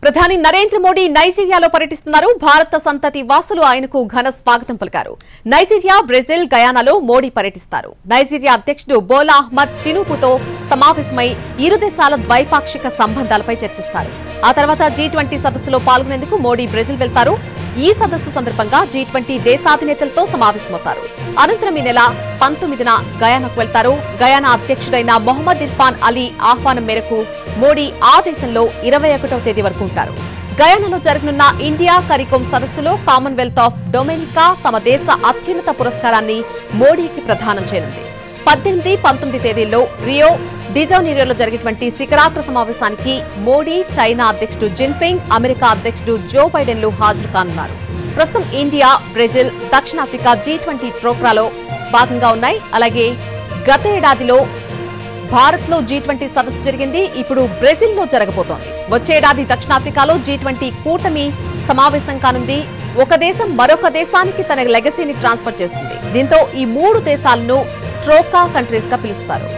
ప్రధాని నరేంద్ర మోడీ నైజీరియాలో పర్యటిస్తున్నారు. భారత సంతతి వాసులు ఆయనకు ఘన స్వాగతం పలికారు. నైజీరియా, బ్రెజిల్, గయానాలో మోడీ పర్యటిస్తారు. నైజీరియా అధ్యక్షుడు బోలా అహ్మద్ టినుబుతో సమావేశమై ఇరు దేశాల ద్వైపాక్షిక సంబంధాలపై చర్చిస్తారు. ఆ తర్వాత G20 సదస్సులో పాల్గొనేందుకు మోడీ బ్రెజిల్ వెళ్తారు. ఈ సదస్సు సందర్భంగా G20 దేశాధినేతలతో సమావేశమవుతారు. అనంతరం ఈ నెల 19న గయానాకు వెళ్తారు. గయానా అధ్యక్షుడైన మొహమ్మద్ ఇర్ఫాన్ అలీ ఆహ్వానం మేరకు మోడీ ఆ దేశంలో 21వ తేదీ వరకు ఉంటారు. గయానాలో జరగనున్న ఇండియా కరికోమ్ సదస్సులో కామన్వెల్త్ ఆఫ్ డొమినికా తమ దేశ అత్యున్నత పురస్కారాన్ని మోడీకి ప్రదానం చేయనుంది. 18, 19 తేదీల్లో రియో డిజైనీరోలో జరిగేటువంటి శిఖరాగ్ర సమావేశానికి మోడీ, చైనా అధ్యక్షుడు జిన్పింగ్, అమెరికా అధ్యక్షుడు జో బైడెన్లు హాజరు కానున్నారు. ప్రస్తుతం ఇండియా, బ్రెజిల్, దక్షిణాఫ్రికా G20 ట్రోక్రాలో భాగంగా ఉన్నాయి. అలాగే గత ఏడాదిలో భారత్ లో G20 సదస్సు జరిగింది. ఇప్పుడు బ్రెజిల్ లో జరగబోతోంది. వచ్చే ఏడాది దక్షిణాఫ్రికాలో G20 కూటమి సమావేశం కానుంది. ఒక దేశం మరొక దేశానికి తన లెగసీని ట్రాన్స్ఫర్ చేస్తుంది. దీంతో ఈ 3 దేశాలను ట్రోకా కంట్రీస్ గా పిలుస్తారు.